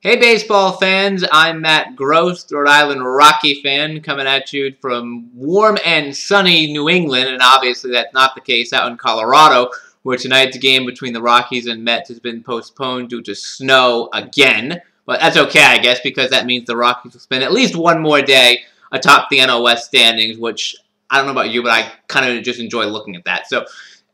Hey baseball fans, I'm Matt Gross, Rhode Island Rocky fan, coming at you from warm and sunny New England, and obviously that's not the case out in Colorado, where tonight's game between the Rockies and Mets has been postponed due to snow again. But that's okay, I guess, because that means the Rockies will spend at least one more day atop the NL West standings, which, I don't know about you, but I kind of just enjoy looking at that. So,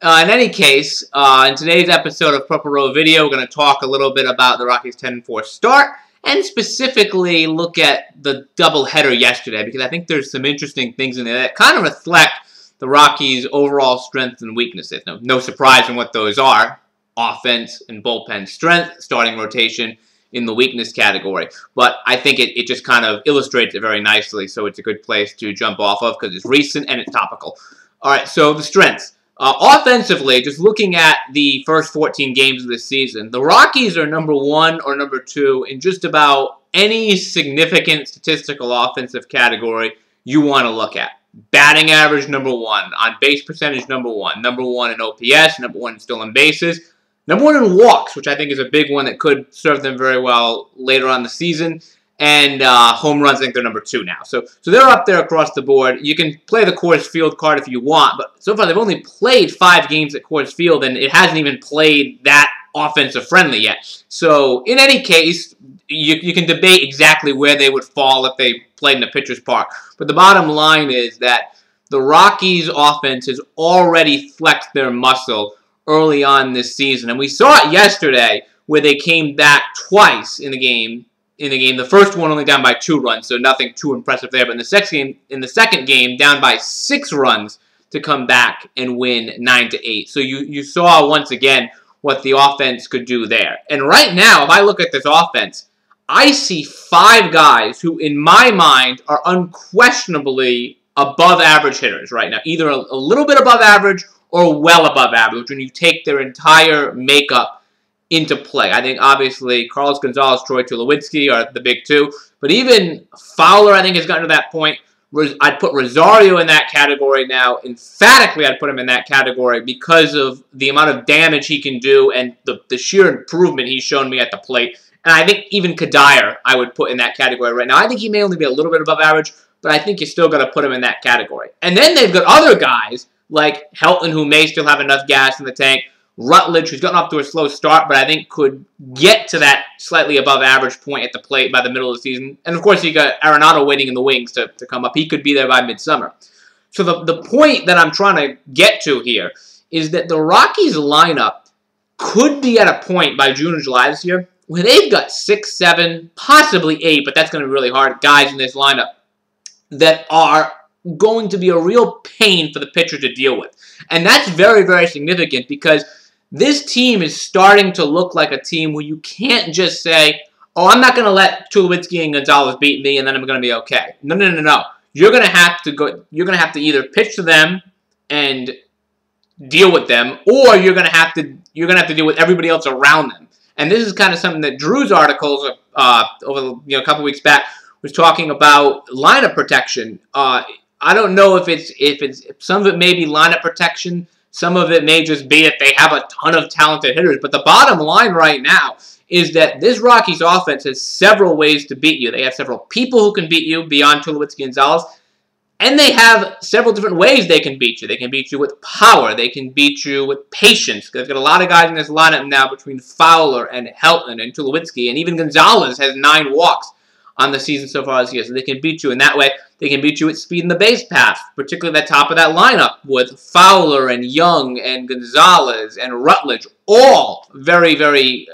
in any case, in today's episode of Purple Row Video, we're going to talk a little bit about the Rockies' 10-4 start, and specifically look at the doubleheader yesterday, because I think there's some interesting things in there that kind of reflect the Rockies' overall strengths and weaknesses. No surprise in what those are. Offense and bullpen strength, starting rotation in the weakness category. But I think it just kind of illustrates it very nicely, so it's a good place to jump off of because it's recent and it's topical. All right, so the strengths. Offensively, just looking at the first 14 games of the season, the Rockies are number 1 or number 2 in just about any significant statistical offensive category you want to look at. Batting average, number 1. On base percentage, number 1. Number 1 in OPS, number 1 in stolen bases. Number 1 in walks, which I think is a big one that could serve them very well later on in the season. And home runs, I think they're number 2 now. So they're up there across the board. You can play the Coors Field card if you want, but so far they've only played 5 games at Coors Field, and it hasn't even played that offensive-friendly yet. So in any case, you can debate exactly where they would fall if they played in the pitcher's park. But the bottom line is that the Rockies' offense has already flexed their muscle early on this season. And we saw it yesterday where they came back twice in the game. The first one only down by 2 runs, so nothing too impressive there. But in the second game, down by 6 runs to come back and win 9-8. So you saw once again what the offense could do there. And right now, if I look at this offense, I see 5 guys who, in my mind, are unquestionably above average hitters right now. Either a little bit above average or well above average when you take their entire makeup into play. I think, obviously, Carlos Gonzalez, Troy Tulowitzki are the big 2. But even Fowler, I think, has gotten to that point. I'd put Rosario in that category now. Emphatically, I'd put him in that category because of the amount of damage he can do and the sheer improvement he's shown me at the plate. And I think even Kadire I would put in that category right now. I think he may only be a little bit above average, but I think you're still going to put him in that category. And then they've got other guys like Helton, who may still have enough gas in the tank. Rutledge, who's gotten off to a slow start, but I think could get to that slightly above average point at the plate by the middle of the season. And, of course, you got Arenado waiting in the wings to come up. He could be there by midsummer. So the point that I'm trying to get to here is that the Rockies lineup could be at a point by June or July this year where they've got 6, 7, possibly 8, but that's going to be really hard, guys in this lineup that are going to be a real pain for the pitcher to deal with. And that's very, very significant because this team is starting to look like a team where you can't just say, oh, I'm not going to let Tulowitzki and Gonzalez beat me and then I'm going to be okay. No. You're going to have to either pitch to them and deal with them, or you're going to have to deal with everybody else around them. And this is kind of something that Drew's articles over a couple weeks back was talking about lineup protection. I don't know if some of it may be lineup protection. Some of it may just be that they have a ton of talented hitters. But the bottom line right now is that this Rockies offense has several ways to beat you. They have several people who can beat you beyond Tulowitzki and Gonzalez. And they have several different ways they can beat you. They can beat you with power. They can beat you with patience. They've got a lot of guys in this lineup now between Fowler and Helton and Tulowitzki. And even Gonzalez has 9 walks on the season so far this year. So they can beat you in that way. They can beat you at speed in the base path, particularly at the top of that lineup with Fowler and Young and Gonzalez and Rutledge, all very, very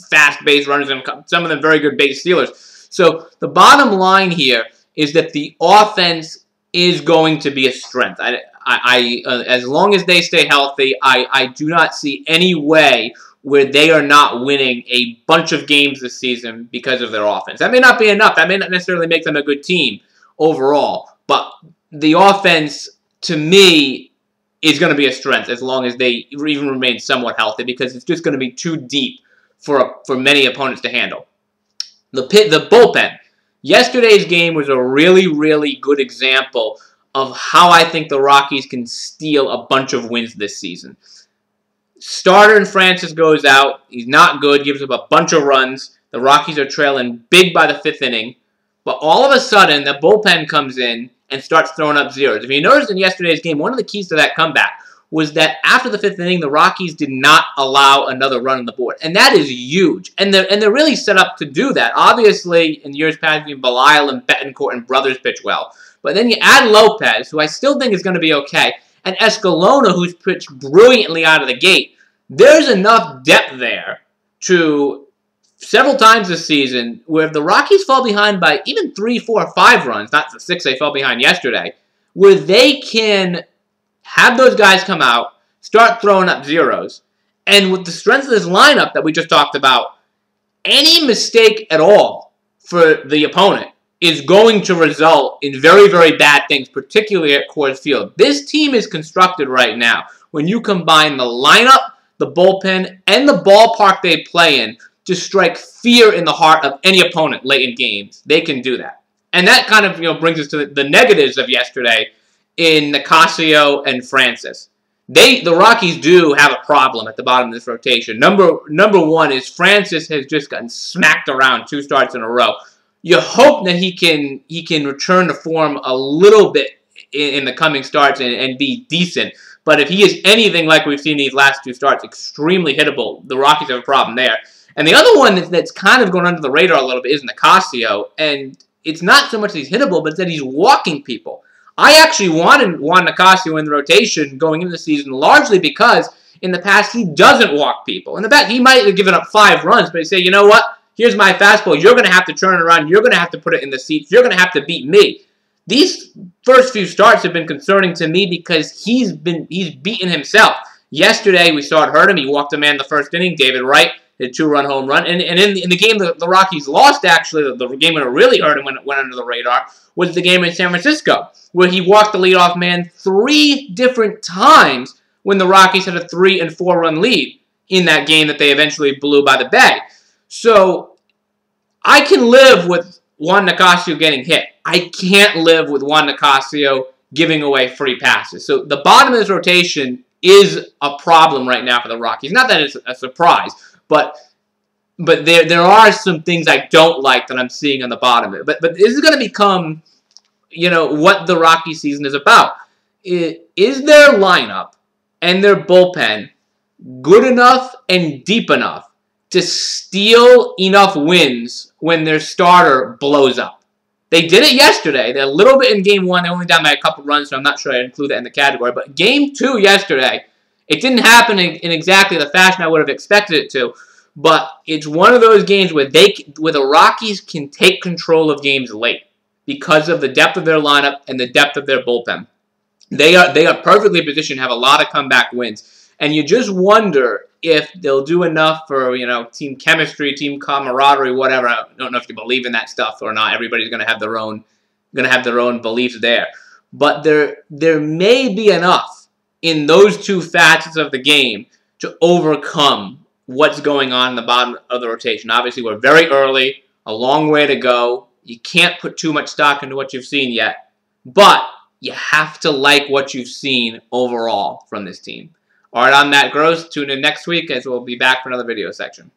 fast base runners and some of them very good base stealers. So the bottom line here is that the offense is going to be a strength. As long as they stay healthy, I do not see any way where they are not winning a bunch of games this season because of their offense. That may not be enough. That may not necessarily make them a good team overall. But the offense, to me, is going to be a strength as long as they even remain somewhat healthy because it's just going to be too deep for many opponents to handle. The bullpen. Yesterday's game was a really, really good example of how I think the Rockies can steal a bunch of wins this season. Starter and Francis goes out. He's not good, gives up a bunch of runs. The Rockies are trailing big by the 5th inning. But all of a sudden, the bullpen comes in and starts throwing up zeros. If you noticed in yesterday's game, one of the keys to that comeback was that after the 5th inning, the Rockies did not allow another run on the board. And that is huge. And they're really set up to do that. Obviously, in years past, Belisle and Betancourt and Brothers pitch well. But then you add Lopez, who I still think is going to be okay, and Escalona, who's pitched brilliantly out of the gate. There's enough depth there to several times this season where if the Rockies fall behind by even 3, 4, 5 runs, not the 6 they fell behind yesterday, where they can have those guys come out, start throwing up zeros, and with the strength of this lineup that we just talked about, any mistake at all for the opponent is going to result in very, very bad things, particularly at Coors Field. This team is constructed right now. When you combine the lineup, the bullpen, and the ballpark they play in to strike fear in the heart of any opponent late in games, they can do that. And that kind of brings us to the negatives of yesterday in Nicasio and Francis. The Rockies do have a problem at the bottom of this rotation. Number one is Francis has just gotten smacked around 2 starts in a row. You hope that he can return to form a little bit in the coming starts and be decent. But if he is anything like we've seen these last 2 starts, extremely hittable, the Rockies have a problem there. And the other one that's kind of going under the radar a little bit is Nicasio. And it's not so much that he's hittable, but it's that he's walking people. I actually wanted Juan Nicasio in the rotation going into the season largely because in the past he doesn't walk people. In the past he might have given up 5 runs, but he say, you know what? Here's my fastball. You're going to have to turn it around. You're going to have to put it in the seats. You're going to have to beat me. These first few starts have been concerning to me because he's beaten himself. Yesterday we saw it hurt him. He walked a man in the first inning. David Wright hit a 2-run home run. And in the game the Rockies lost, actually, the game when it really hurt him when it went under the radar, was the game in San Francisco, where he walked the leadoff man 3 different times when the Rockies had a 3- and 4-run lead in that game that they eventually blew by the Bay. So I can live with Juan Nicasio getting hit. I can't live with Juan Nicasio giving away free passes. So the bottom of this rotation is a problem right now for the Rockies. Not that it's a surprise, but there are some things I don't like that I'm seeing on the bottom of it. But this is going to become, what the Rocky season is about. Is their lineup and their bullpen good enough and deep enough to steal enough wins when their starter blows up? They did it yesterday. They're a little bit in Game 1. They're only down by a couple runs, so I'm not sure I'd include that in the category. But Game 2 yesterday, it didn't happen in exactly the fashion I would have expected it to. But it's one of those games where the Rockies can take control of games late because of the depth of their lineup and the depth of their bullpen. They are perfectly positioned to have a lot of comeback wins. And you just wonder if they'll do enough for, team chemistry, team camaraderie, whatever. I don't know if you believe in that stuff or not. Everybody's going to have their own beliefs there. But there may be enough in those 2 facets of the game to overcome what's going on in the bottom of the rotation. Obviously, we're very early, a long way to go. You can't put too much stock into what you've seen yet, but you have to like what you've seen overall from this team. All right, I'm Matt Gross. Tune in next week as we'll be back for another video section.